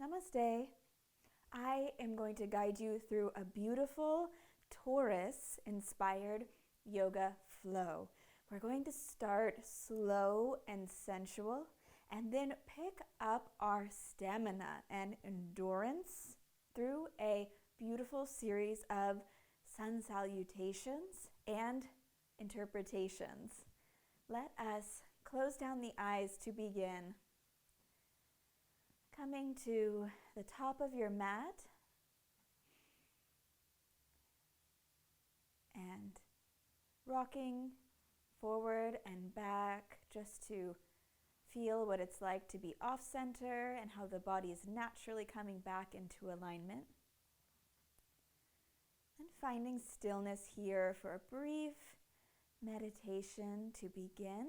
Namaste. I am going to guide you through a beautiful Taurus-inspired yoga flow. We're going to start slow and sensual and then pick up our stamina and endurance through a beautiful series of sun salutations and interpretations. Let us close down the eyes to begin. Coming to the top of your mat and rocking forward and back just to feel what it's like to be off center and how the body is naturally coming back into alignment. And finding stillness here for a brief meditation to begin.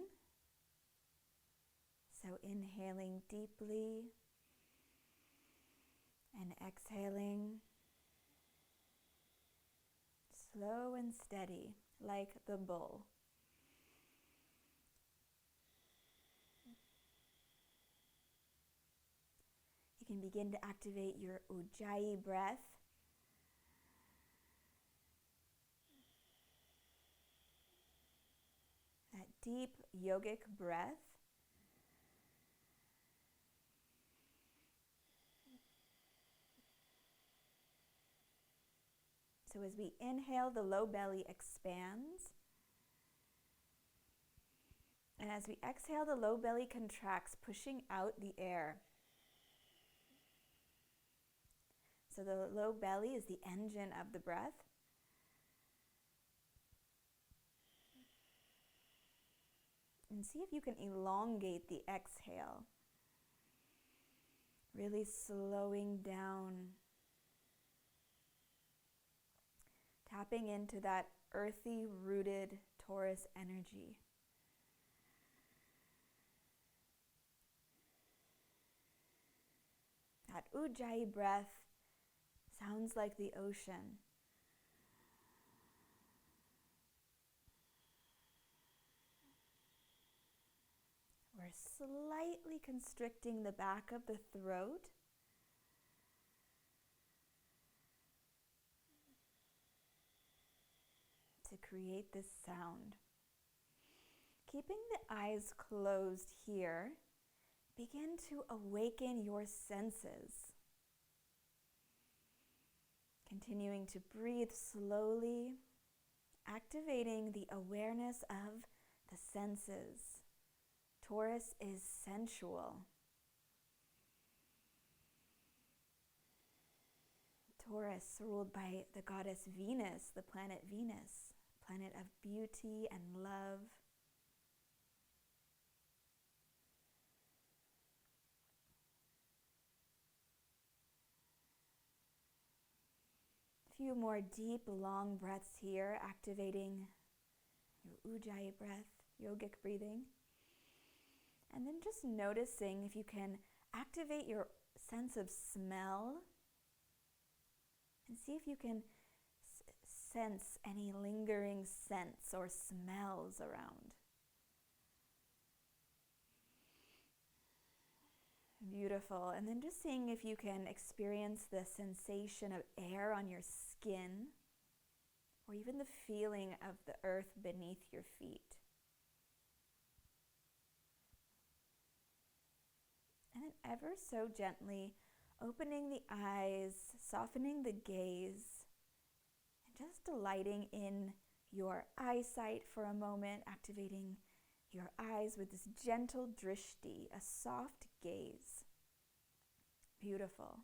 So inhaling deeply and exhaling slow and steady like the bull. You can begin to activate your Ujjayi breath. That deep yogic breath. So as we inhale, the low belly expands. And as we exhale, the low belly contracts, pushing out the air. So the low belly is the engine of the breath. And see if you can elongate the exhale. Really slowing down. Tapping into that earthy, rooted Taurus energy. That Ujjayi breath sounds like the ocean. We're slightly constricting the back of the throat. To create this sound. Keeping the eyes closed here, begin to awaken your senses. Continuing to breathe slowly, activating the awareness of the senses. Taurus is sensual. Taurus, ruled by the goddess Venus, the planet Venus, planet of beauty and love. A few more deep, long breaths here, activating your Ujjayi breath, yogic breathing. And then just noticing if you can activate your sense of smell and see if you can sense any lingering scents or smells around. Beautiful. And then just seeing if you can experience the sensation of air on your skin or even the feeling of the earth beneath your feet. And then ever so gently opening the eyes, softening the gaze, and just delighting in your eyesight for a moment, activating your eyes with this gentle drishti, a soft gaze. Beautiful.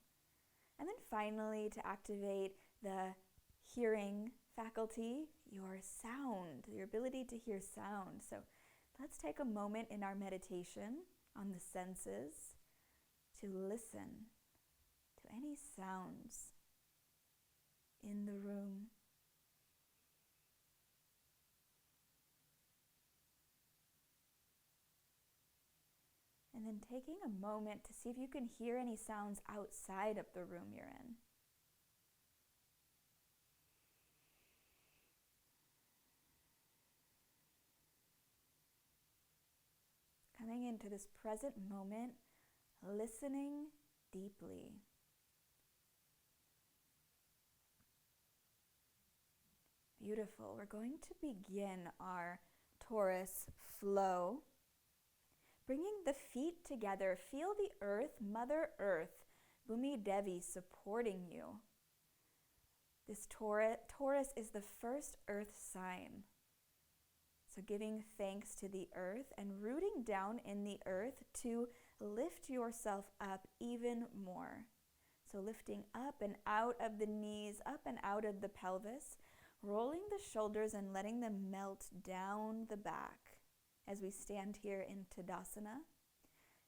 And then finally, to activate the hearing faculty, your sound, your ability to hear sound. So let's take a moment in our meditation on the senses to listen to any sounds in the room. And then taking a moment to see if you can hear any sounds outside of the room you're in. Coming into this present moment, listening deeply. Beautiful. We're going to begin our Taurus Flow. Bringing the feet together, feel the earth, Mother Earth, Bhumi Devi supporting you. This Taurus is the first earth sign. So giving thanks to the earth and rooting down in the earth to lift yourself up even more. So lifting up and out of the knees, up and out of the pelvis, rolling the shoulders and letting them melt down the back as we stand here in Tadasana.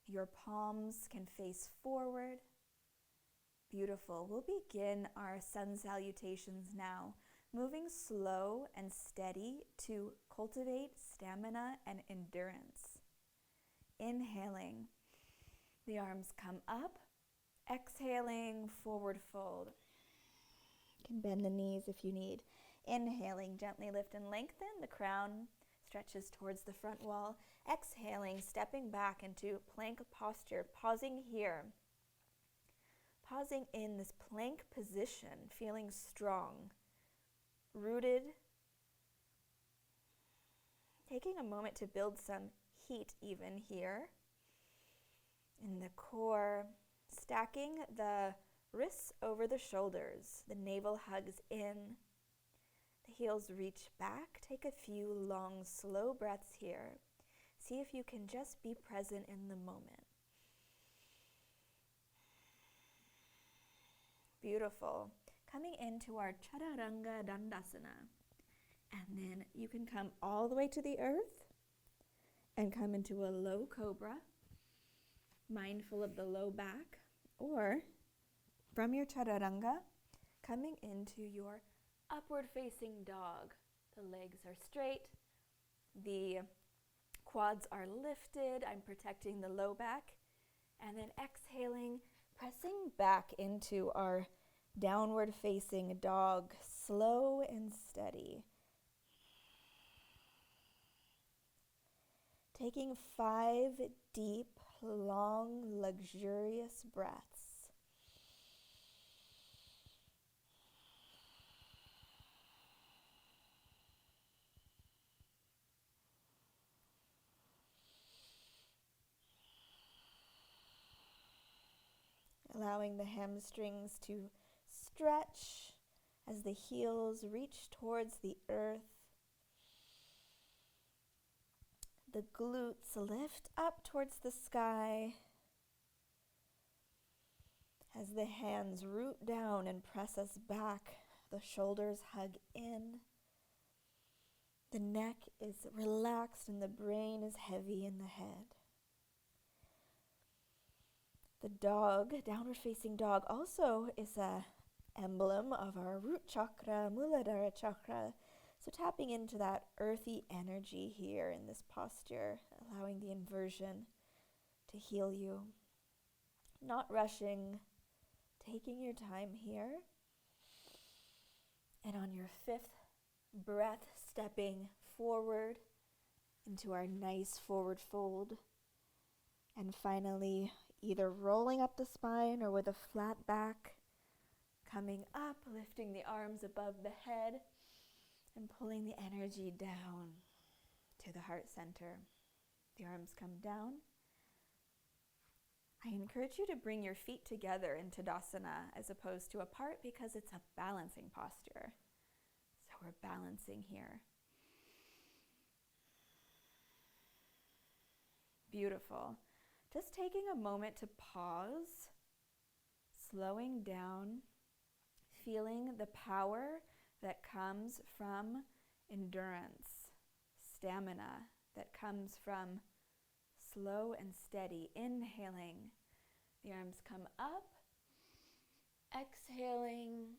Your palms can face forward. Beautiful. We'll begin our sun salutations now, moving slow and steady to cultivate stamina and endurance. Inhaling, the arms come up. Exhaling, forward fold. You can bend the knees if you need. Inhaling, gently lift and lengthen. The crown stretches towards the front wall. Exhaling, stepping back into plank posture, pausing here. Pausing in this plank position, feeling strong, rooted. Taking a moment to build some heat even here in the core. Stacking the wrists over the shoulders. The navel hugs in. The heels reach back. Take a few long, slow breaths here. See if you can just be present in the moment. Beautiful. Coming into our Chaturanga Dandasana. And then you can come all the way to the earth and come into a low cobra, mindful of the low back, or from your Chaturanga, coming into your upward facing dog. The legs are straight, the quads are lifted. I'm protecting the low back. And then exhaling, pressing back into our downward facing dog, slow and steady. Taking 5 deep, long, luxurious breaths. Allowing the hamstrings to stretch as the heels reach towards the earth. The glutes lift up towards the sky as the hands root down and press us back. The shoulders hug in. The neck is relaxed and the brain is heavy in the head. The dog, downward facing dog, also is an emblem of our root chakra, Muladhara chakra. So tapping into that earthy energy here in this posture, allowing the inversion to heal you. Not rushing, taking your time here. And on your 5th breath, stepping forward into our nice forward fold. And finally, either rolling up the spine or with a flat back, coming up, lifting the arms above the head, and pulling the energy down to the heart center. The arms come down. I encourage you to bring your feet together in Tadasana as opposed to apart because it's a balancing posture. So we're balancing here. Beautiful. Just taking a moment to pause, slowing down, feeling the power that comes from endurance, stamina that comes from slow and steady. Inhaling, the arms come up. Exhaling,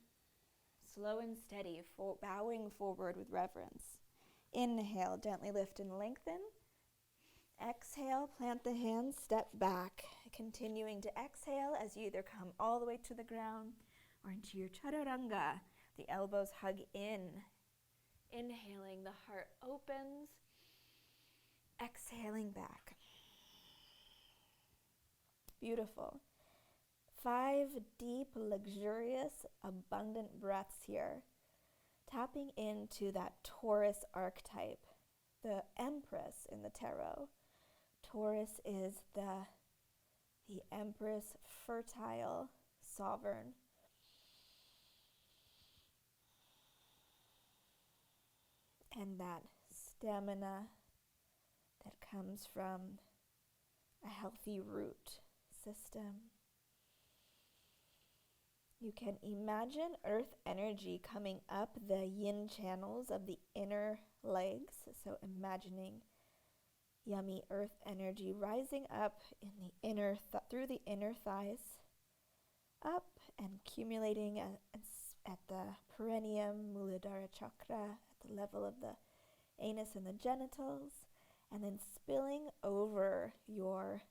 slow and steady, bowing forward with reverence. Inhale, gently lift and lengthen. Exhale, plant the hands, step back. Continuing to exhale as you either come all the way to the ground or into your Chaturanga. The elbows hug in. Inhaling, the heart opens. Exhaling back. Beautiful. 5 deep, luxurious, abundant breaths here. tapping into that Taurus archetype, the Empress in the tarot. Taurus is the Empress, fertile, sovereign. And that stamina that comes from a healthy root system. You can imagine earth energy coming up the yin channels of the inner legs. So imagining yummy earth energy rising up in the inner through the inner thighs, up and accumulating at the perineum, Muladhara chakra, at the level of the anus and the genitals, and then spilling over your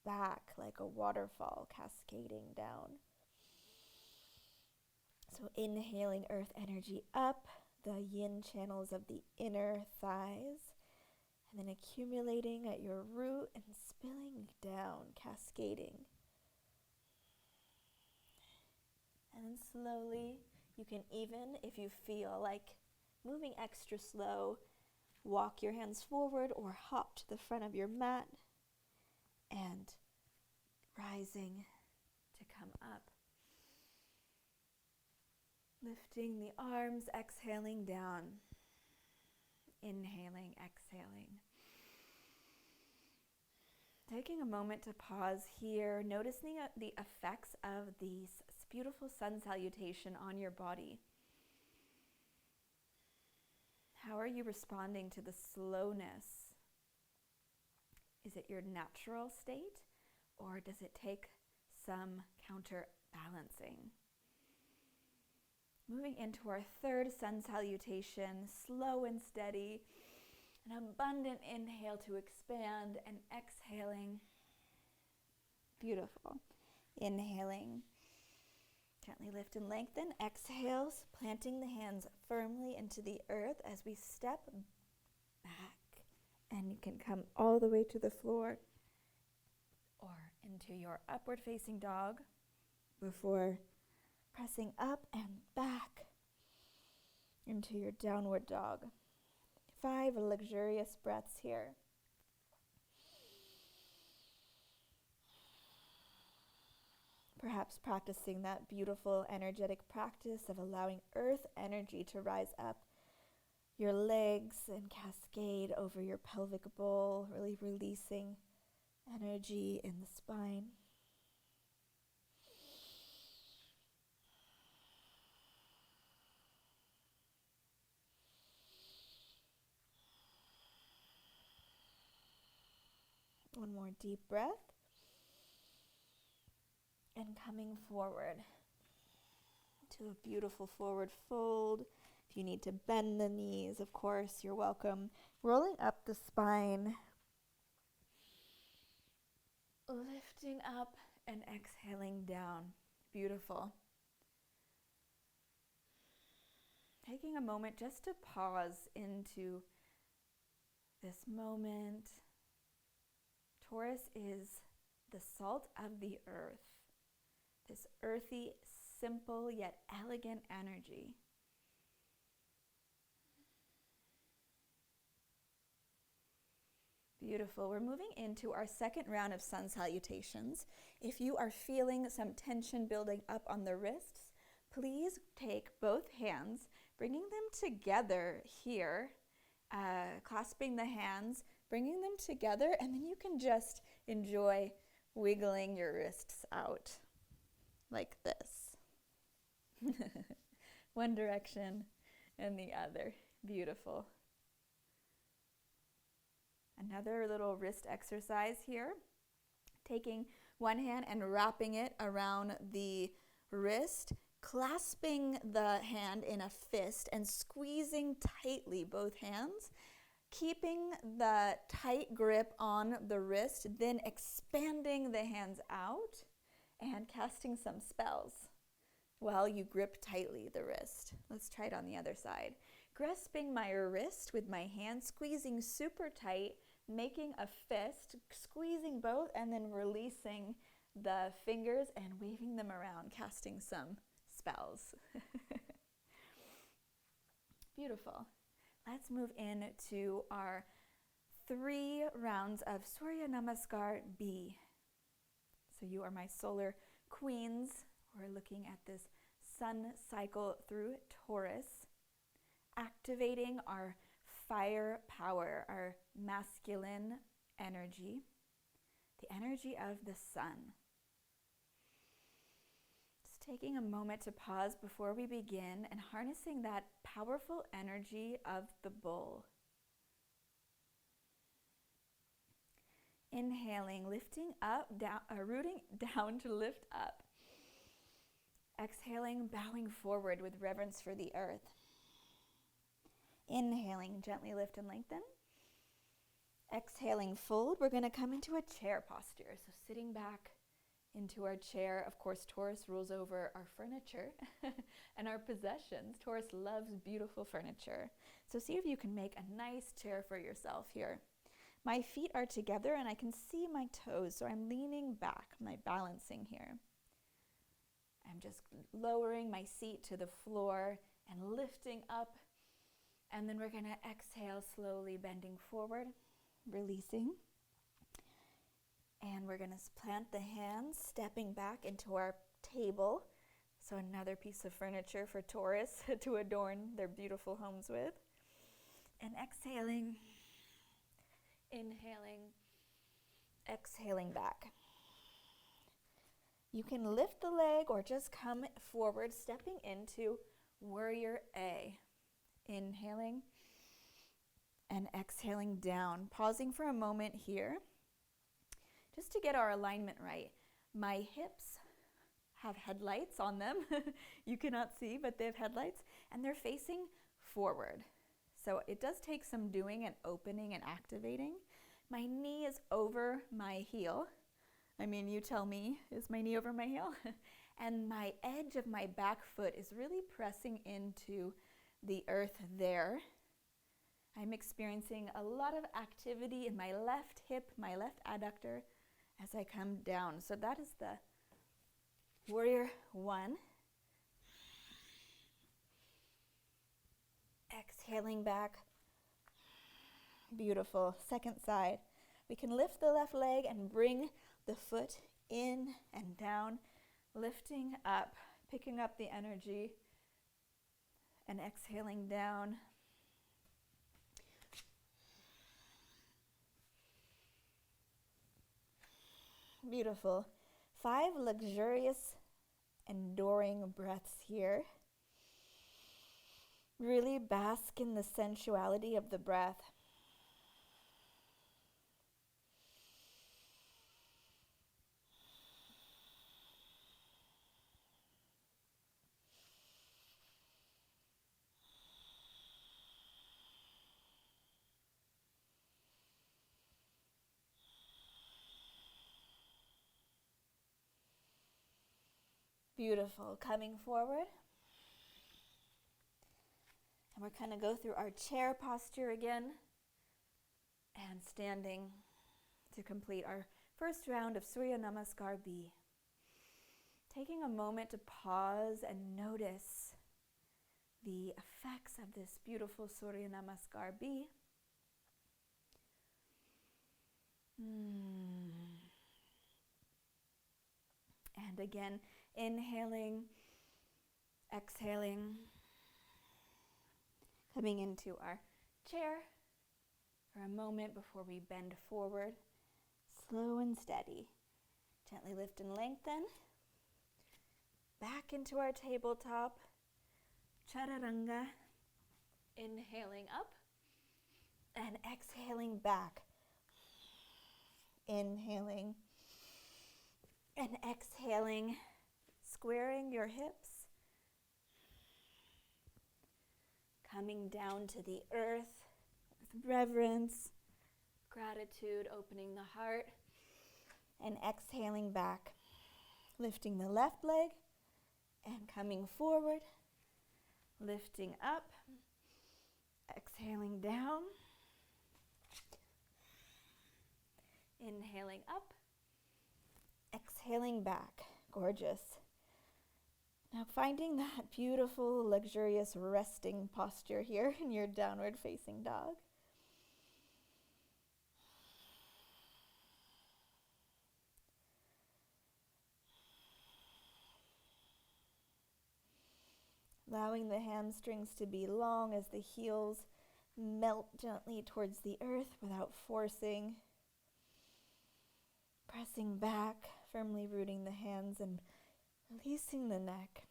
back like a waterfall cascading down. So inhaling earth energy up the yin channels of the inner thighs, and then accumulating at your root and spilling down, cascading. And then slowly, you can even, if you feel like moving extra slow, walk your hands forward or hop to the front of your mat and rising to come up. Lifting the arms, exhaling down. Inhaling, exhaling. Taking a moment to pause here, noticing the effects of this beautiful sun salutation on your body. How are you responding to the slowness? Is it your natural state, or does it take some counterbalancing? Moving into our third sun salutation, slow and steady, an abundant inhale to expand, and exhaling. Beautiful. Inhaling. Gently lift and lengthen. Exhales, planting the hands firmly into the earth as we step back. And you can come all the way to the floor or into your upward facing dog before pressing up and back into your downward dog. 5 luxurious breaths here. Perhaps practicing that beautiful energetic practice of allowing earth energy to rise up your legs and cascade over your pelvic bowl, really releasing energy in the spine. One more deep breath. And coming forward to a beautiful forward fold. If you need to bend the knees, of course, you're welcome. Rolling up the spine. Lifting up and exhaling down. Beautiful. Taking a moment just to pause into this moment. Taurus is the salt of the earth. This earthy, simple yet elegant energy. Beautiful. We're moving into our second round of sun salutations. If you are feeling some tension building up on the wrists, please take both hands, bringing them together here, clasping the hands, bringing them together, and then you can just enjoy wiggling your wrists out like this. One direction and the other. Beautiful. Another little wrist exercise here. Taking one hand and wrapping it around the wrist, clasping the hand in a fist and squeezing tightly both hands, keeping the tight grip on the wrist, then expanding the hands out and casting some spells while you grip tightly the wrist. Let's try it on the other side. Grasping my wrist with my hand, squeezing super tight, making a fist, squeezing both, and then releasing the fingers and waving them around, casting some spells. Beautiful. Let's move into our 3 rounds of Surya Namaskar B. So you are my solar queens. We're looking at this sun cycle through Taurus, activating our fire power, our masculine energy, the energy of the sun. Just taking a moment to pause before we begin and harnessing that powerful energy of the bull. Inhaling, lifting up, down, rooting down to lift up. Exhaling, bowing forward with reverence for the earth. Inhaling, gently lift and lengthen. Exhaling, fold. We're going to come into a chair posture. So sitting back into our chair. Of course, Taurus rules over our furniture and our possessions. Taurus loves beautiful furniture. So see if you can make a nice chair for yourself here. My feet are together and I can see my toes, so I'm leaning back, I'm balancing here. I'm just lowering my seat to the floor and lifting up, and then we're going to exhale, slowly bending forward, releasing. And we're going to plant the hands, stepping back into our table. So another piece of furniture for Taurus to adorn their beautiful homes with. And exhaling. Inhaling, exhaling back. You can lift the leg or just come forward, stepping into Warrior A. Inhaling and exhaling down. Pausing for a moment here, just to get our alignment right. My hips have headlights on them. You cannot see, but they have headlights, and they're facing forward. So it does take some doing and opening and activating. My knee is over my heel. I mean, you tell me, is my knee over my heel? And my edge of my back foot is really pressing into the earth there. I'm experiencing a lot of activity in my left hip, my left adductor, as I come down. So that is the Warrior 1. Exhaling back. Beautiful. Second side. We can lift the left leg and bring the foot in and down, lifting up, picking up the energy, and exhaling down. Beautiful. 5 luxurious, enduring breaths here. Really bask in the sensuality of the breath. Beautiful. Coming forward. And we're going to go through our chair posture again and standing to complete our first round of Surya Namaskar B. Taking a moment to pause and notice the effects of this beautiful Surya Namaskar B. And again, inhaling, exhaling, coming into our chair for a moment before we bend forward, slow and steady. Gently lift and lengthen. Back into our tabletop, chaturanga. Inhaling up and exhaling back. Inhaling and exhaling, squaring your hips. Coming down to the earth with reverence, gratitude, opening the heart, and exhaling back. Lifting the left leg and coming forward, lifting up, exhaling down, inhaling up, exhaling back. Gorgeous. Now finding that beautiful, luxurious resting posture here in your downward facing dog. Allowing the hamstrings to be long as the heels melt gently towards the earth without forcing. Pressing back, firmly rooting the hands and releasing the neck.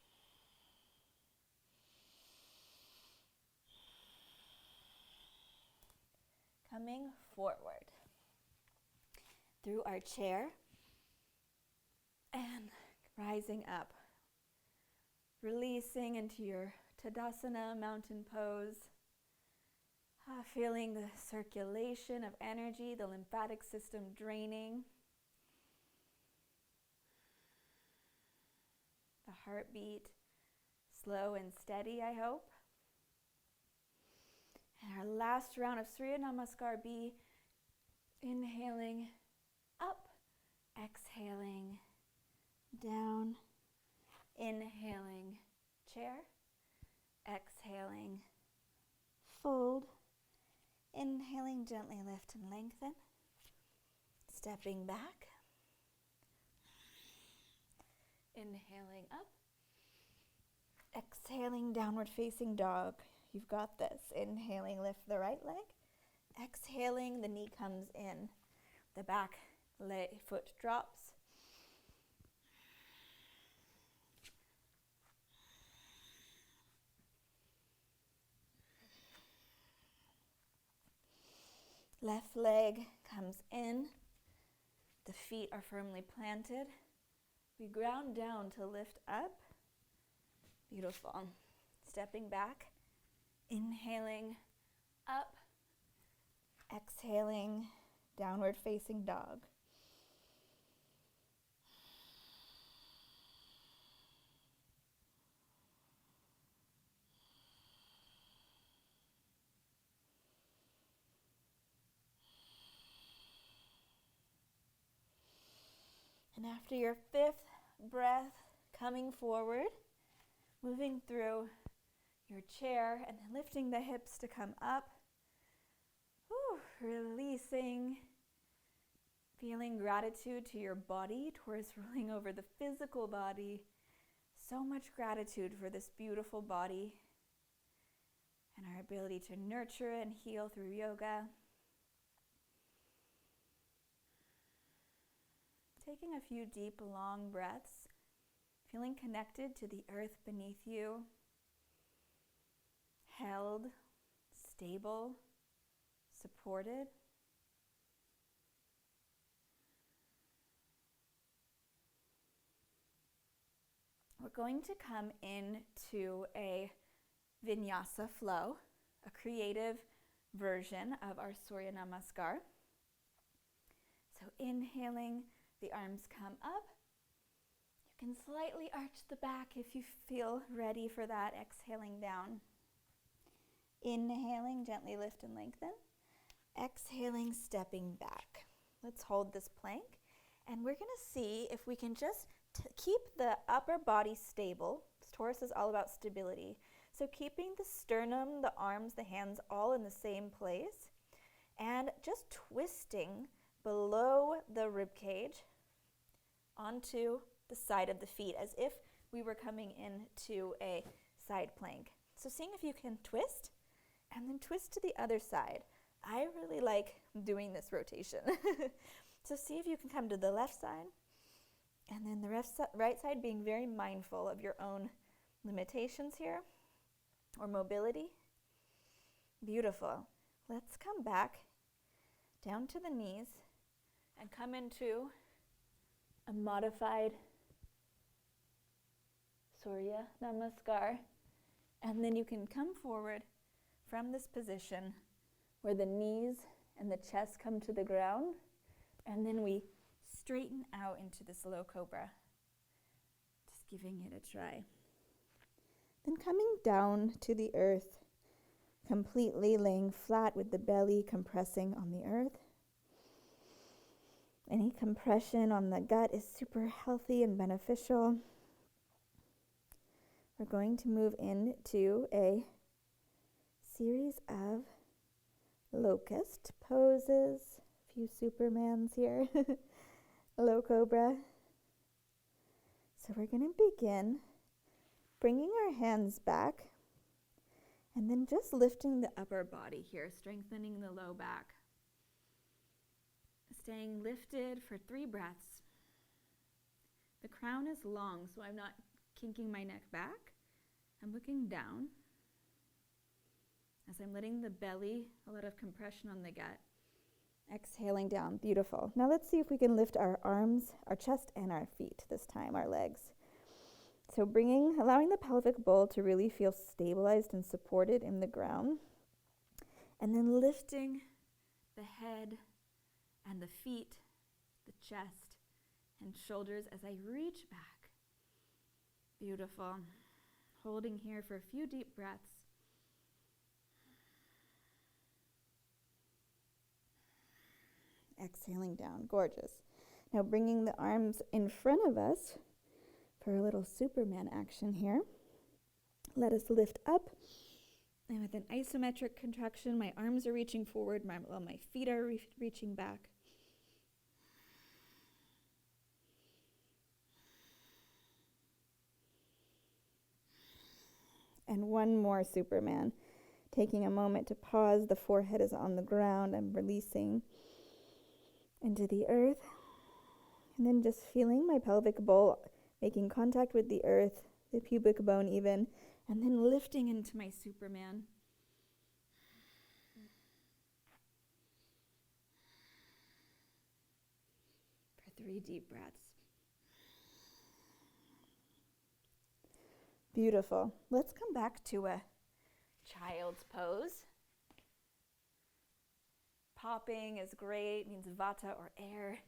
Coming forward through our chair and rising up. Releasing into your Tadasana, mountain pose. Feeling the circulation of energy, the lymphatic system draining. The heartbeat slow and steady, I hope. And our last round of Surya Namaskar be inhaling up, exhaling down, inhaling chair, exhaling fold, inhaling gently lift and lengthen, stepping back, inhaling up, exhaling downward facing dog. You've got this. Inhaling, lift the right leg. Exhaling, the knee comes in. The back foot drops. Left leg comes in. The feet are firmly planted. We ground down to lift up. Beautiful. Stepping back. Inhaling up, exhaling, downward facing dog. And after your fifth breath, coming forward, moving through your chair and lifting the hips to come up. Releasing, feeling gratitude to your body, Taurus ruling over the physical body. So much gratitude for this beautiful body and our ability to nurture and heal through yoga. Taking a few deep, long breaths, feeling connected to the earth beneath you. Held, stable, supported. We're going to come into a vinyasa flow, a creative version of our Surya Namaskar. So inhaling, the arms come up. You can slightly arch the back if you feel ready for that. Exhaling down. Inhaling, gently lift and lengthen. Exhaling, stepping back. Let's hold this plank. And we're going to see if we can just keep the upper body stable. Taurus is all about stability. So keeping the sternum, the arms, the hands all in the same place. And just twisting below the rib cage onto the side of the feet as if we were coming into a side plank. So seeing if you can twist. And then twist to the other side. I really like doing this rotation. So see if you can come to the left side. And then the right side, being very mindful of your own limitations here. Or mobility. Beautiful. Let's come back down to the knees. And come into a modified Surya Namaskar. And then you can come forward from this position where the knees and the chest come to the ground, and then we straighten out into this low cobra. Just giving it a try. Then coming down to the earth, completely laying flat with the belly compressing on the earth. Any compression on the gut is super healthy and beneficial. we're going to move into a series of locust poses. A few Supermans here. Low Cobra. So we're going to begin bringing our hands back and then just lifting the upper body here, strengthening the low back. Staying lifted for 3 breaths. The crown is long, so I'm not kinking my neck back. I'm looking down as I'm letting the belly, a lot of compression on the gut. Exhaling down, beautiful. Now let's see if we can lift our arms, our chest, and our feet this time, our legs. So allowing the pelvic bowl to really feel stabilized and supported in the ground. And then lifting the head and the feet, the chest, and shoulders as I reach back. Beautiful. Holding here for a few deep breaths. Exhaling down, gorgeous. Now bringing the arms in front of us for a little Superman action here. Let us lift up, and with an isometric contraction, my arms are reaching forward while my feet are reaching back. And one more Superman. Taking a moment to pause, the forehead is on the ground, I'm releasing into the earth, and then just feeling my pelvic bowl making contact with the earth, the pubic bone even, and then lifting into my Superman. For 3 deep breaths. Beautiful. Let's come back to a child's pose. Popping is great, means vata or air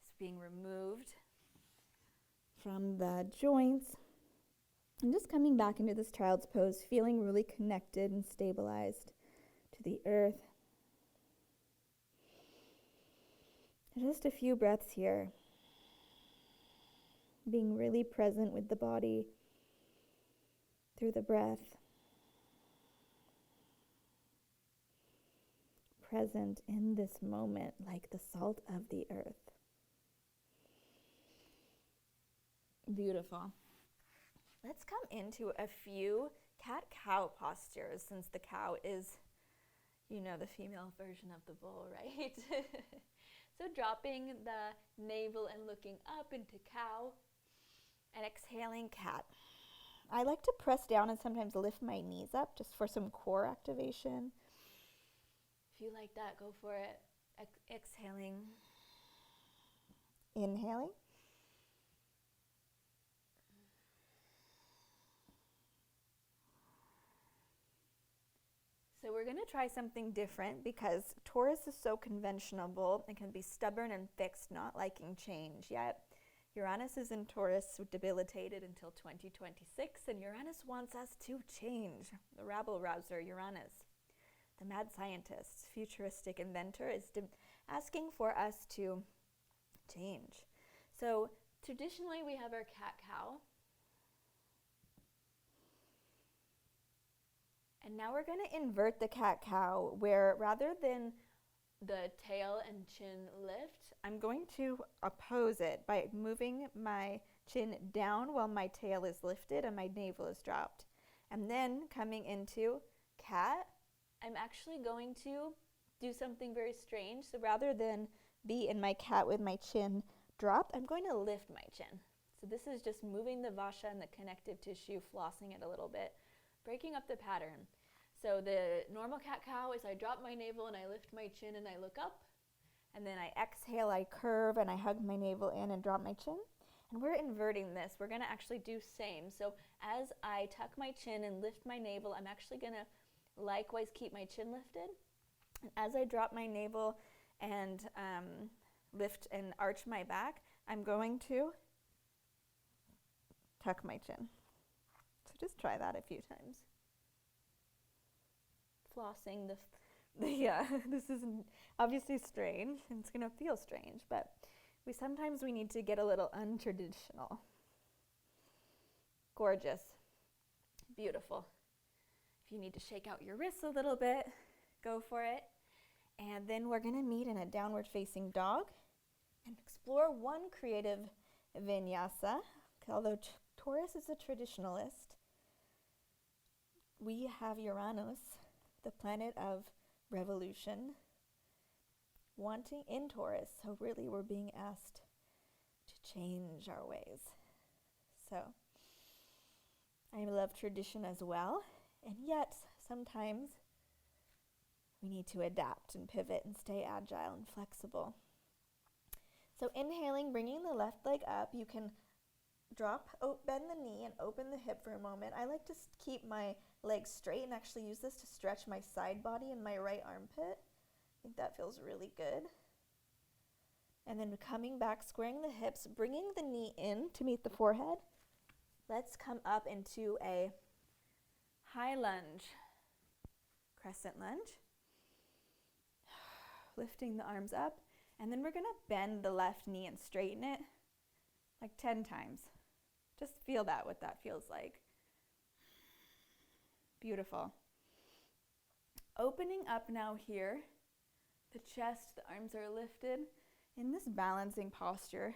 is being removed from the joints. And just coming back into this child's pose, feeling really connected and stabilized to the earth. Just a few breaths here. Being really present with the body through the breath. Present in this moment like the salt of the earth. Beautiful. Let's come into a few cat-cow postures, since the cow is, the female version of the bull, right? So dropping the navel and looking up into cow, and exhaling cat. I like to press down and sometimes lift my knees up just for some core activation. If you like that, go for it. Exhaling. Inhaling. So we're going to try something different because Taurus is so conventional and can be stubborn and fixed, not liking change. Yet Uranus is in Taurus, debilitated until 2026, and Uranus wants us to change. The rabble-rouser, Uranus. The mad scientist, futuristic inventor, is asking for us to change. So traditionally we have our cat-cow. And now we're going to invert the cat-cow, where rather than the tail and chin lift, I'm going to oppose it by moving my chin down while my tail is lifted and my navel is dropped. And then coming into cat, I'm actually going to do something very strange. So rather than be in my cat with my chin dropped, I'm going to lift my chin. So this is just moving the fascia and the connective tissue, flossing it a little bit, breaking up the pattern. So the normal cat-cow is I drop my navel and I lift my chin and I look up. And then I exhale, I curve, and I hug my navel in and drop my chin. And we're inverting this. We're going to actually do same. So as I tuck my chin and lift my navel, I'm actually going to likewise keep my chin lifted. And as I drop my navel and lift and arch my back, I'm going to tuck my chin. So just try that a few times. Flossing this is obviously strange, and it's going to feel strange, but sometimes we need to get a little untraditional. Gorgeous. Beautiful. If you need to shake out your wrists a little bit, go for it. And then we're gonna meet in a downward facing dog and explore one creative vinyasa. Although Taurus is a traditionalist, we have Uranus, the planet of revolution, wanting in Taurus. So really we're being asked to change our ways. So I love tradition as well, and yet sometimes we need to adapt and pivot and stay agile and flexible. So inhaling, bringing the left leg up, you can bend the knee and open the hip for a moment. I like to keep my legs straight and actually use this to stretch my side body and my right armpit. I think that feels really good. And then coming back, squaring the hips, bringing the knee in to meet the forehead. Let's come up into a high lunge, crescent lunge. Lifting the arms up, and then we're gonna bend the left knee and straighten it like 10 times. Just feel what that feels like. Beautiful. Opening up now here, the chest, the arms are lifted in this balancing posture.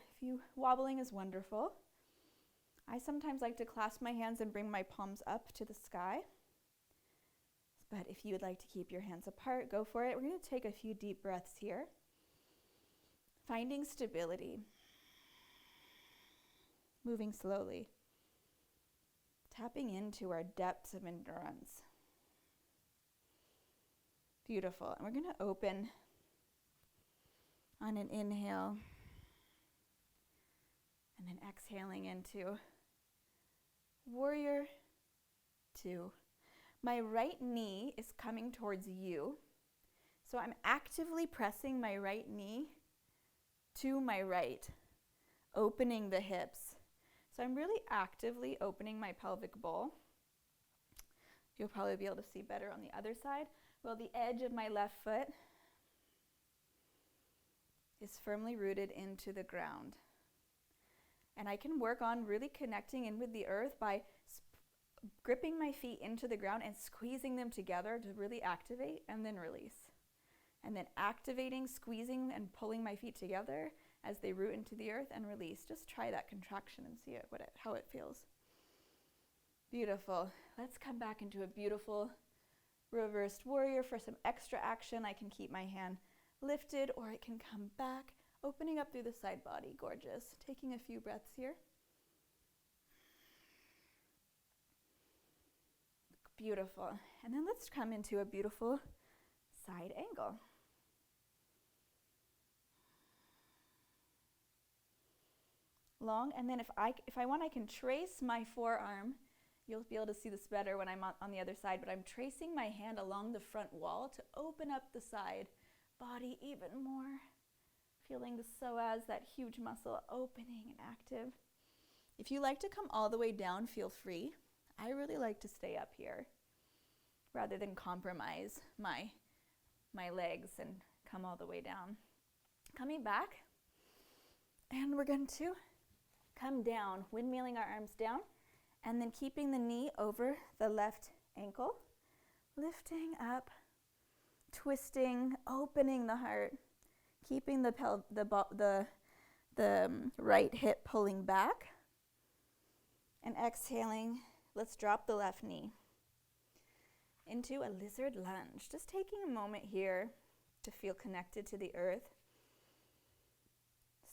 Wobbling is wonderful. I sometimes like to clasp my hands and bring my palms up to the sky. But if you would like to keep your hands apart, go for it. We're going to take a few deep breaths here. Finding stability. Moving slowly. Tapping into our depths of endurance. Beautiful. And we're going to open on an inhale. And then exhaling into Warrior 2. My right knee is coming towards you. So I'm actively pressing my right knee to my right, opening the hips. So I'm really actively opening my pelvic bowl. You'll probably be able to see better on the other side. Well, the edge of my left foot is firmly rooted into the ground. And I can work on really connecting in with the earth by gripping my feet into the ground and squeezing them together to really activate and then release. And then activating, squeezing, and pulling my feet together as they root into the earth and release. Just try that contraction and see how it feels. Beautiful. Let's come back into a beautiful reversed warrior for some extra action. I can keep my hand lifted or it can come back, opening up through the side body. Gorgeous. Taking a few breaths here. Beautiful. And then let's come into a beautiful side angle. Long, and then if I want, I can trace my forearm. You'll be able to see this better when I'm on the other side, but I'm tracing my hand along the front wall to open up the side body even more. Feeling the psoas, that huge muscle, opening and active. If you like to come all the way down, feel free. I really like to stay up here rather than compromise my legs and come all the way down. Coming back, and we're going to come down, windmilling our arms down, and then keeping the knee over the left ankle, lifting up, twisting, opening the heart, keeping the right hip pulling back, and exhaling. Let's drop the left knee into a lizard lunge. Just taking a moment here to feel connected to the earth.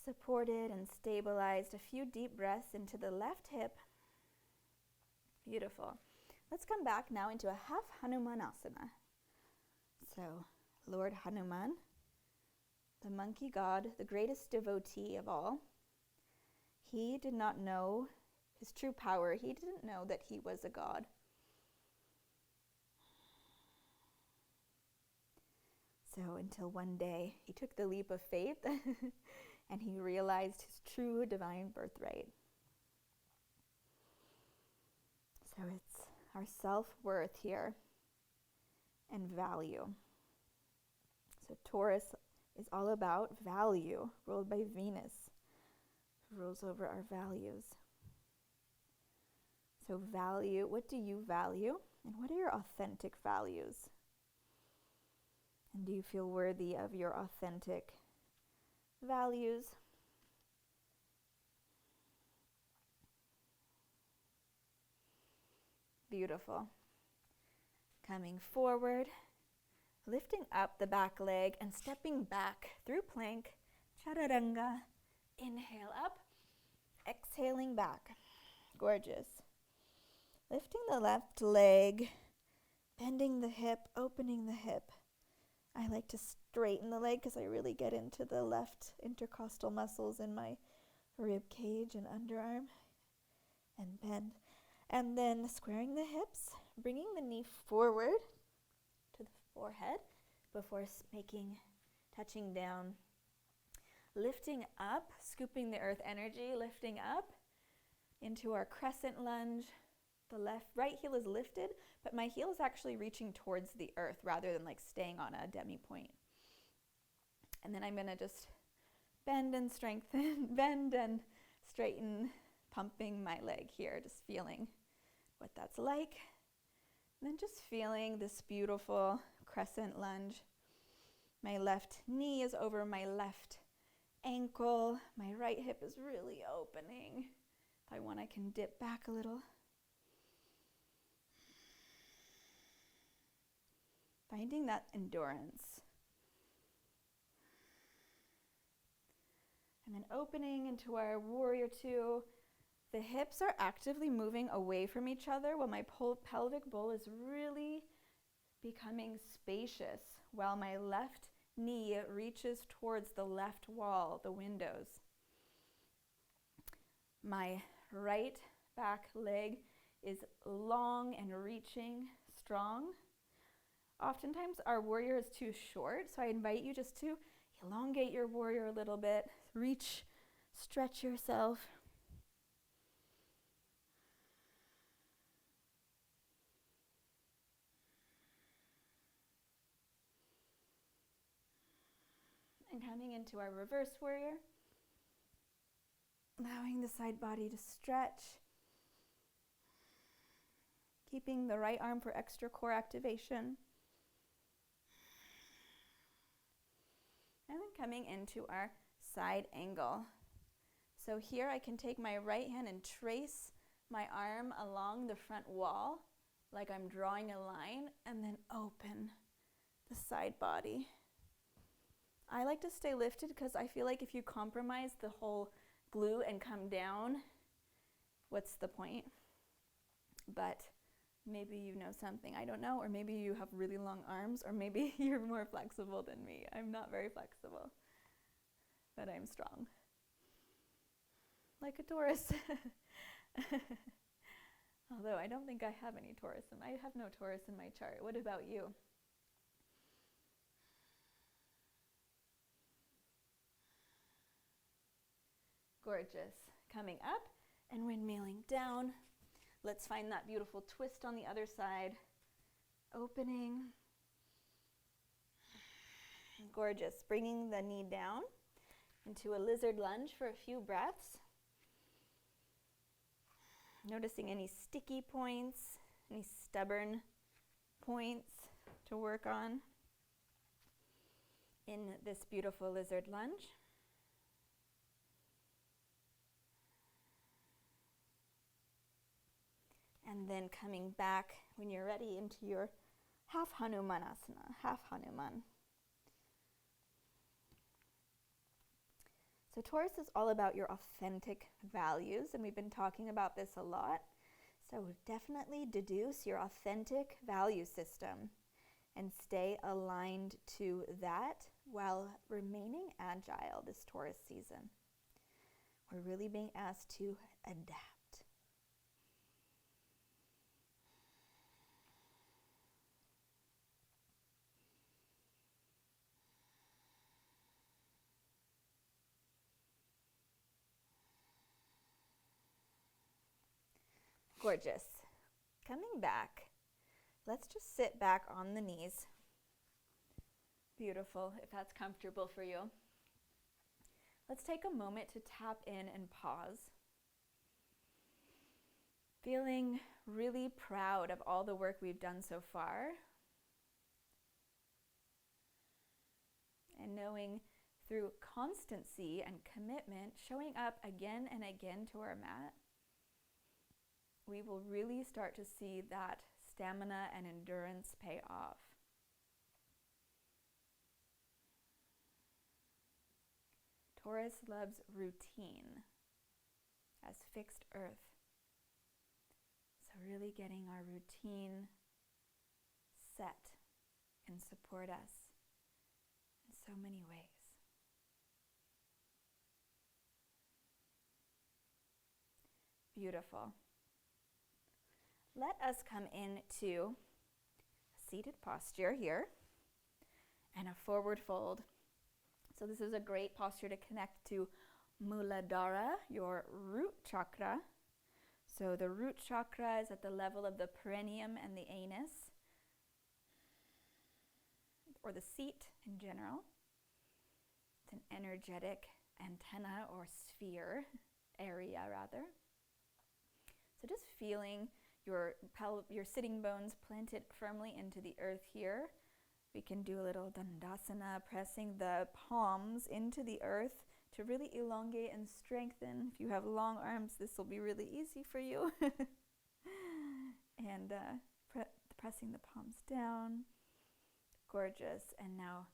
Supported and stabilized. A few deep breaths into the left hip. Beautiful. Let's come back now into a half Hanumanasana. So, Lord Hanuman, the monkey god, the greatest devotee of all, he did not know his true power. He didn't know that he was a god. So until one day he took the leap of faith and he realized his true divine birthright. So it's our self-worth here and value. So Taurus is all about value, ruled by Venus, who rules over our values. So value, what do you value? And what are your authentic values? And do you feel worthy of your authentic values? Beautiful. Coming forward, lifting up the back leg and stepping back through plank, chaturanga. Inhale up, exhaling back. Gorgeous. Lifting the left leg, bending the hip, opening the hip. I like to straighten the leg because I really get into the left intercostal muscles in my rib cage and underarm. And bend. And then squaring the hips, bringing the knee forward to the forehead before touching down. Lifting up, scooping the earth energy, lifting up into our crescent lunge. The right heel is lifted, but my heel is actually reaching towards the earth rather than like staying on a demi point. And then I'm going to just bend and strengthen, bend and straighten, pumping my leg here, just feeling what that's like. And then just feeling this beautiful crescent lunge. My left knee is over my left ankle. My right hip is really opening. If I want, I can dip back a little. Finding that endurance. And then opening into our warrior two. The hips are actively moving away from each other while my pelvic bowl is really becoming spacious while my left knee reaches towards the left wall, the windows. My right back leg is long and reaching, strong. Oftentimes our warrior is too short, so I invite you just to elongate your warrior a little bit, reach, stretch yourself. And coming into our reverse warrior, allowing the side body to stretch, keeping the right arm for extra core activation. And then coming into our side angle. So here I can take my right hand and trace my arm along the front wall like I'm drawing a line, and then open the side body. I like to stay lifted because I feel like if you compromise the whole glute and come down, what's the point? But maybe you know something I don't know, or maybe you have really long arms, or maybe you're more flexible than me. I'm not very flexible, but I'm strong. Like a Taurus. Although I don't think I have any Taurus, and I have no Taurus in my chart. What about you? Gorgeous. Coming up and windmilling down. Let's find that beautiful twist on the other side. Opening. Gorgeous. Bringing the knee down into a lizard lunge for a few breaths. Noticing any sticky points, any stubborn points to work on in this beautiful lizard lunge. And then coming back when you're ready into your half Hanumanasana, half Hanuman. So Taurus is all about your authentic values, and we've been talking about this a lot. So definitely deduce your authentic value system and stay aligned to that while remaining agile this Taurus season. We're really being asked to adapt. Gorgeous. Coming back, let's just sit back on the knees. Beautiful, if that's comfortable for you. Let's take a moment to tap in and pause. Feeling really proud of all the work we've done so far. And knowing through constancy and commitment, showing up again and again to our mat, we will really start to see that stamina and endurance pay off. Taurus loves routine as fixed earth. So really getting our routine set can support us in so many ways. Beautiful. Let us come into a seated posture here and a forward fold. So this is a great posture to connect to Muladhara, your root chakra. So the root chakra is at the level of the perineum and the anus, or the seat in general. It's an energetic antenna or sphere, area rather. So just feeling your sitting bones planted firmly into the earth here. We can do a little Tadasana, pressing the palms into the earth to really elongate and strengthen. If you have long arms, this will be really easy for you. And pressing the palms down. Gorgeous. And now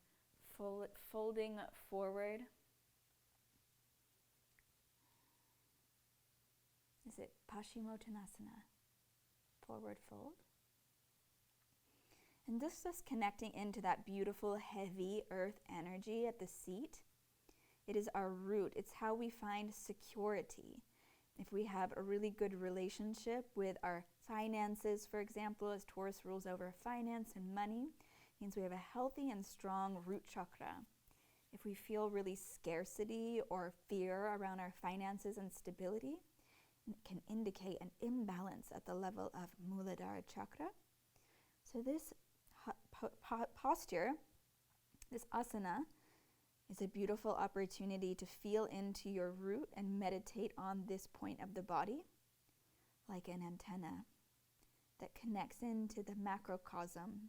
folding forward. Is it Paschimottanasana? Forward fold. And this is connecting into that beautiful, heavy earth energy at the seat. It is our root. It's how we find security. If we have a really good relationship with our finances, for example, as Taurus rules over finance and money, means we have a healthy and strong root chakra. If we feel really scarcity or fear around our finances and stability, it can indicate an imbalance at the level of Muladhara chakra. So this posture, this asana, is a beautiful opportunity to feel into your root and meditate on this point of the body, like an antenna that connects into the macrocosm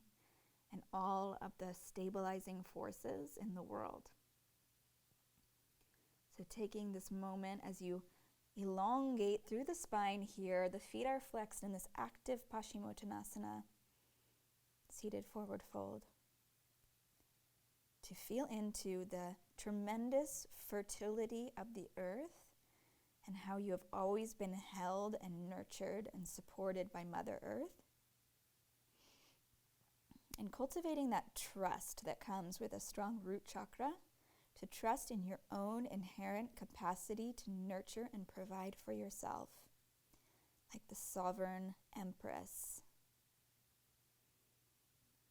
and all of the stabilizing forces in the world. So taking this moment as you elongate through the spine here, the feet are flexed in this active Paschimottanasana, seated forward fold, to feel into the tremendous fertility of the earth and how you have always been held and nurtured and supported by Mother Earth. And cultivating that trust that comes with a strong root chakra, to trust in your own inherent capacity to nurture and provide for yourself, like the sovereign empress.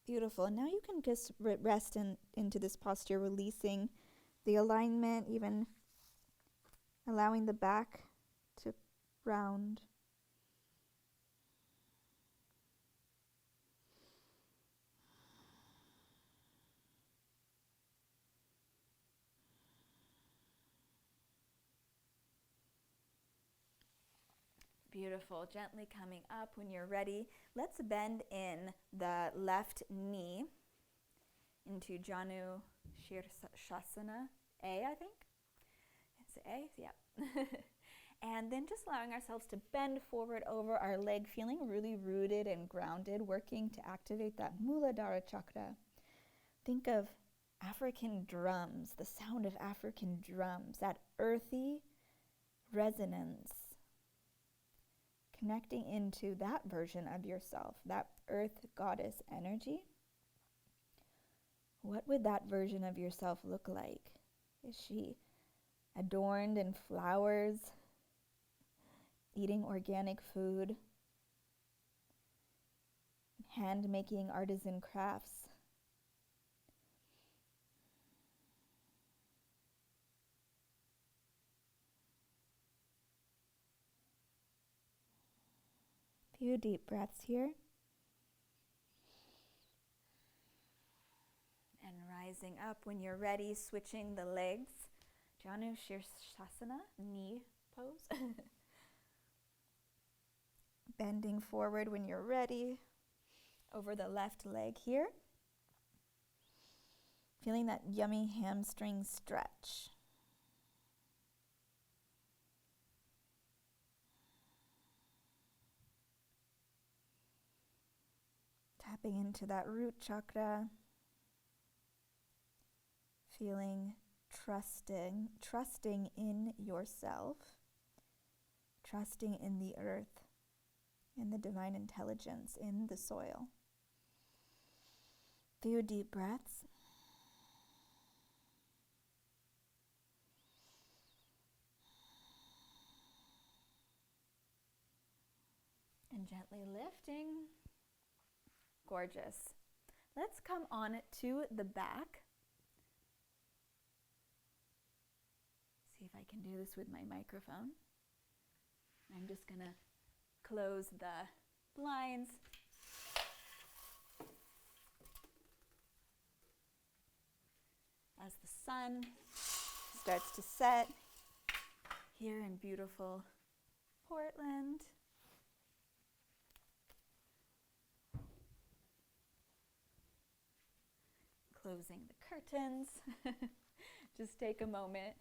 Beautiful. Now you can just rest into this posture, releasing the alignment, even allowing the back to round. Beautiful. Gently coming up when you're ready. Let's bend in the left knee into Janu Shirshasana A, I think. It's A? Yeah. And then just allowing ourselves to bend forward over our leg, feeling really rooted and grounded, working to activate that Muladhara chakra. Think of African drums, the sound of African drums, that earthy resonance. Connecting into that version of yourself, that earth goddess energy. What would that version of yourself look like? Is she adorned in flowers, eating organic food, hand-making artisan crafts? Few deep breaths here. And rising up when you're ready, switching the legs. Janu Shirshasana, knee pose. Bending forward when you're ready, over the left leg here. Feeling that yummy hamstring stretch. Tapping into that root chakra. Feeling trusting in yourself, trusting in the earth, in the divine intelligence, in the soil. Few deep breaths. And gently lifting. Gorgeous. Let's come on to the back. See if I can do this with my microphone. I'm just going to close the blinds. As the sun starts to set here in beautiful Portland. Closing the curtains. Just take a moment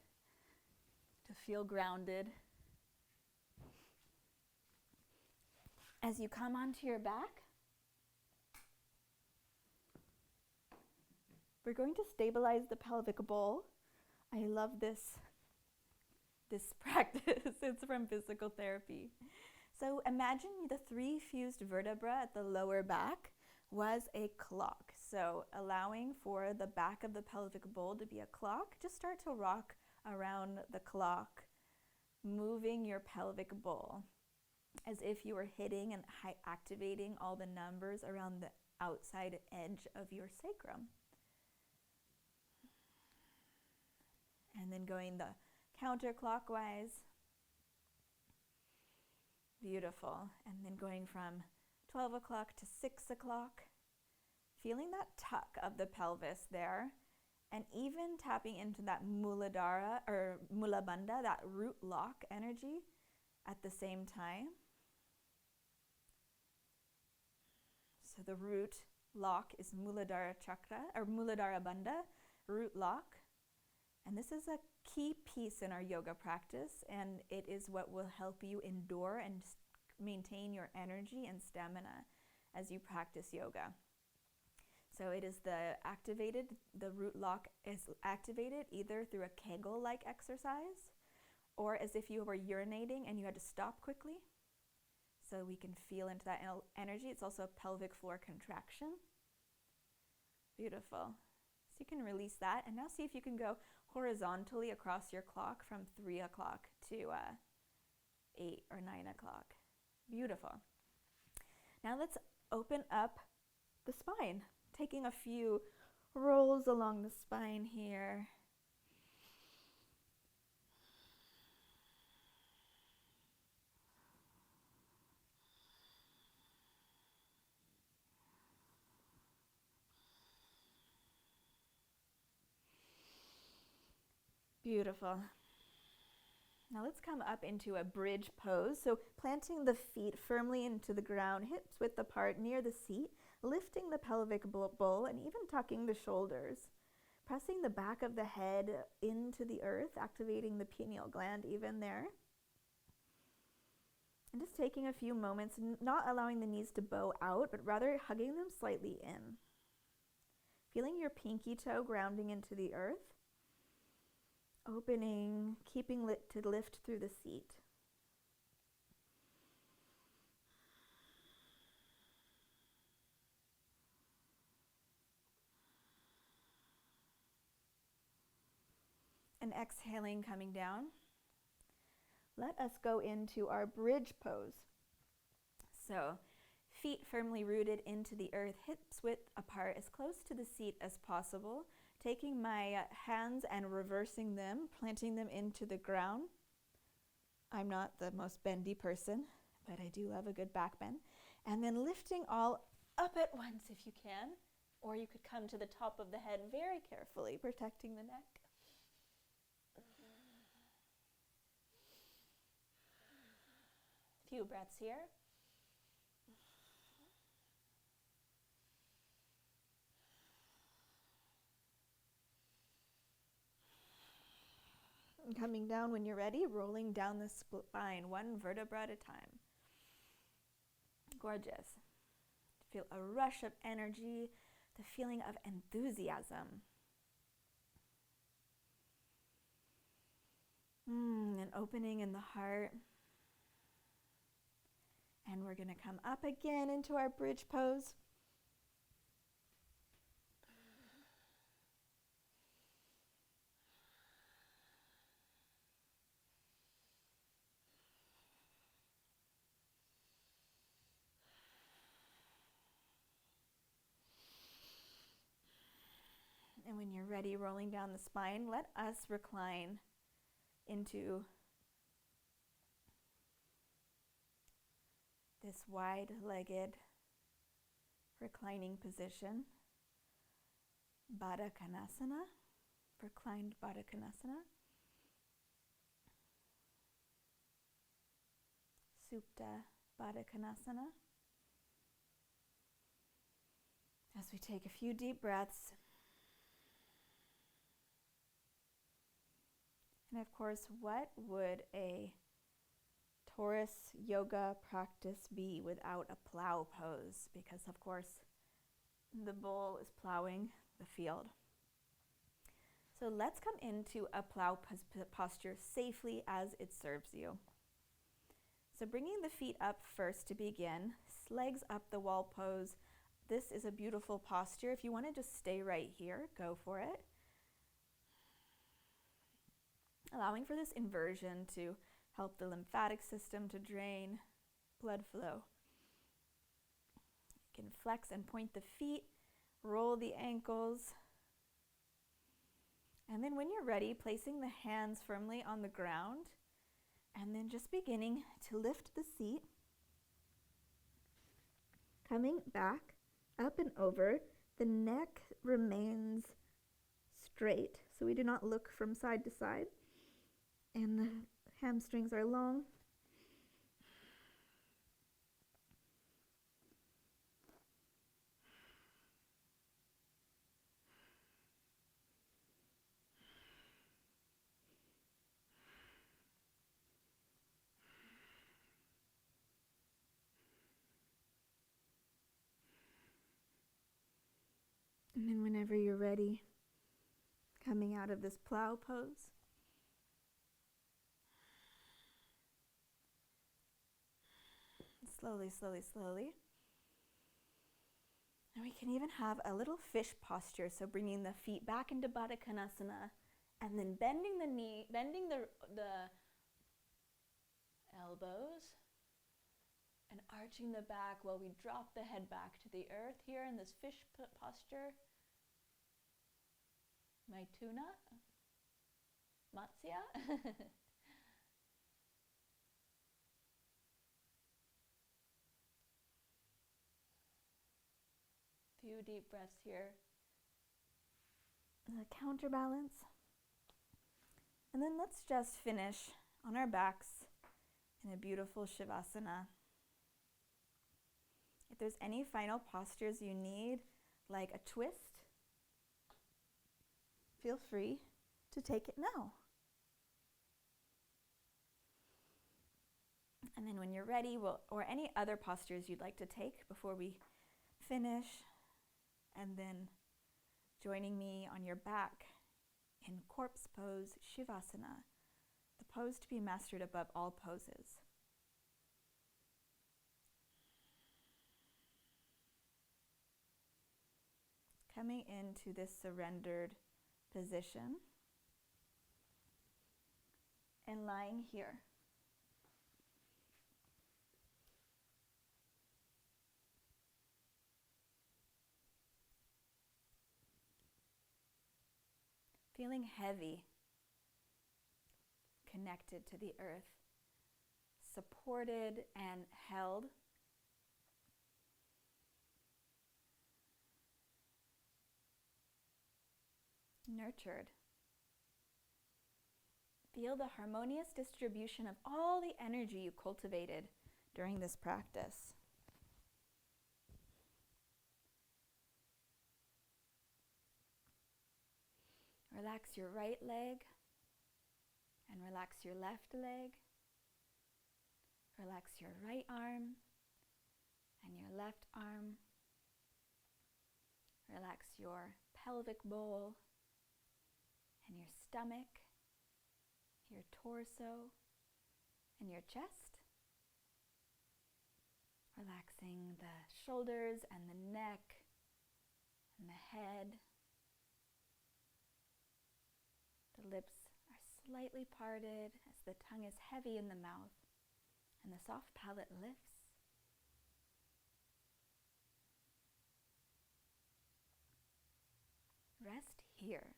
to feel grounded. As you come onto your back, we're going to stabilize the pelvic bowl. I love this practice. It's from physical therapy. So imagine the three fused vertebrae at the lower back was a clock. So allowing for the back of the pelvic bowl to be a clock, just start to rock around the clock, moving your pelvic bowl as if you were hitting and activating all the numbers around the outside edge of your sacrum. And then going the counterclockwise. Beautiful. And then going from 12 o'clock to 6 o'clock. Feeling that tuck of the pelvis there. And even tapping into that Muladhara or Mula Bandha, that root lock energy at the same time. So the root lock is Muladhara chakra or Muladhara Bandha, root lock. And this is a key piece in our yoga practice, and it is what will help you endure and maintain your energy and stamina as you practice yoga. So it is the root lock is activated either through a Kegel-like exercise or as if you were urinating and you had to stop quickly. So we can feel into that energy. It's also a pelvic floor contraction. Beautiful. So you can release that. And now see if you can go horizontally across your clock from 3 o'clock to 8 or 9 o'clock. Beautiful. Now let's open up the spine, taking a few rolls along the spine here. Beautiful. Now let's come up into a bridge pose. So planting the feet firmly into the ground, hips width apart near the seat, lifting the pelvic bowl and even tucking the shoulders. Pressing the back of the head into the earth, activating the pineal gland even there. And just taking a few moments, not allowing the knees to bow out, but rather hugging them slightly in. Feeling your pinky toe grounding into the earth. Opening, keeping lit to lift through the seat. And exhaling, coming down. Let us go into our bridge pose. So, feet firmly rooted into the earth, hips width apart, as close to the seat as possible. Taking my hands and reversing them, planting them into the ground. I'm not the most bendy person, but I do love a good back bend. And then lifting all up at once if you can, or you could come to the top of the head very carefully, protecting the neck. Few breaths here. And coming down when you're ready, rolling down the spine, one vertebra at a time. Gorgeous. Feel a rush of energy, the feeling of enthusiasm. An opening in the heart. And we're going to come up again into our bridge pose. And when you're ready, rolling down the spine, let us recline into this wide-legged reclining position. Baddha-Konasana, reclined Baddha-Konasana. Supta Baddha-Konasana. As we take a few deep breaths. And of course, what would a Taurus yoga practice be without a plough pose? Because of course, the bull is plowing the field. So let's come into a plough posture safely as it serves you. So bringing the feet up first to begin, legs up the wall pose. This is a beautiful posture. If you want to just stay right here, go for it. Allowing for this inversion to help the lymphatic system to drain blood flow. You can flex and point the feet, roll the ankles. And then when you're ready, placing the hands firmly on the ground, and then just beginning to lift the seat, coming back, up and over. The neck remains straight, so we do not look from side to side. And the hamstrings are long. And then whenever you're ready, coming out of this plough pose. Slowly, slowly, slowly. And we can even have a little fish posture, so bringing the feet back into Baddha Konasana, and then bending the knee, bending the elbows, and arching the back while we drop the head back to the earth here in this fish posture. Maituna, Matsya. Few deep breaths here. The counterbalance. And then let's just finish on our backs in a beautiful Shavasana. If there's any final postures you need, like a twist, feel free to take it now. And then when you're ready, or any other postures you'd like to take before we finish, and then joining me on your back in corpse pose, Shavasana, the pose to be mastered above all poses. Coming into this surrendered position and lying here. Feeling heavy, connected to the earth, supported and held. Nurtured. Feel the harmonious distribution of all the energy you cultivated during this practice. Relax your right leg. And relax your left leg. Relax your right arm and your left arm. Relax your pelvic bowl and your stomach, your torso, and your chest. Relaxing the shoulders and the neck and the head. The lips are slightly parted as the tongue is heavy in the mouth and the soft palate lifts. Rest here.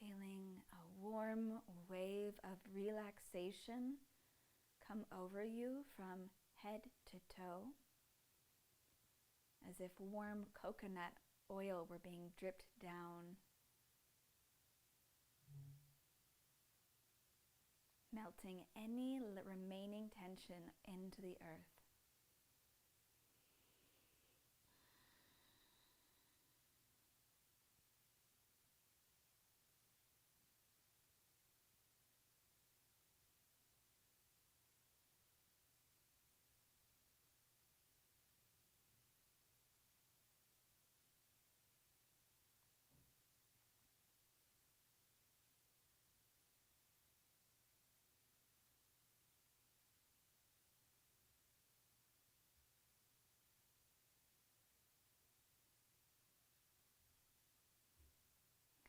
Feeling a warm wave of relaxation come over you from head to toe, as if warm coconut oil were being dripped down, melting any remaining tension into the earth.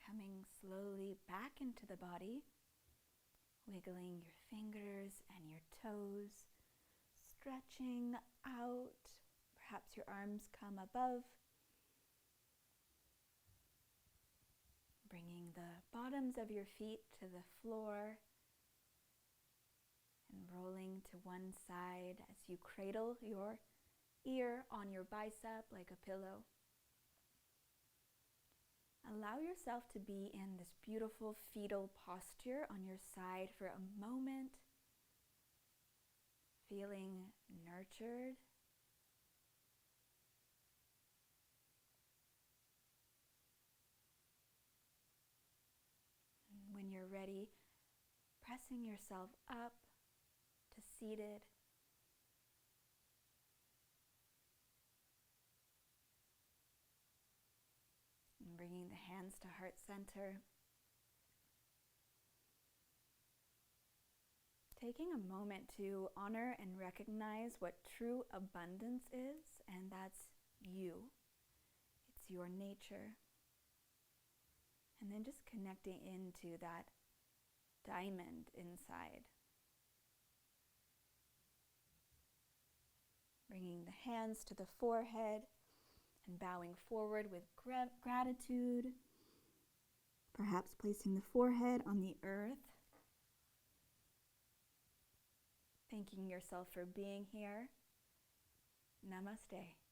Coming slowly back into the body, wiggling your fingers and your toes, stretching out. Perhaps your arms come above. Bringing the bottoms of your feet to the floor and rolling to one side as you cradle your ear on your bicep like a pillow. Allow yourself to be in this beautiful fetal posture on your side for a moment, feeling nurtured. And when you're ready, pressing yourself up to seated. And bringing the hands to heart center. Taking a moment to honor and recognize what true abundance is, and that's you. It's your nature. And then just connecting into that diamond inside. Bringing the hands to the forehead and bowing forward with gratitude. Perhaps placing the forehead on the earth. Thanking yourself for being here. Namaste.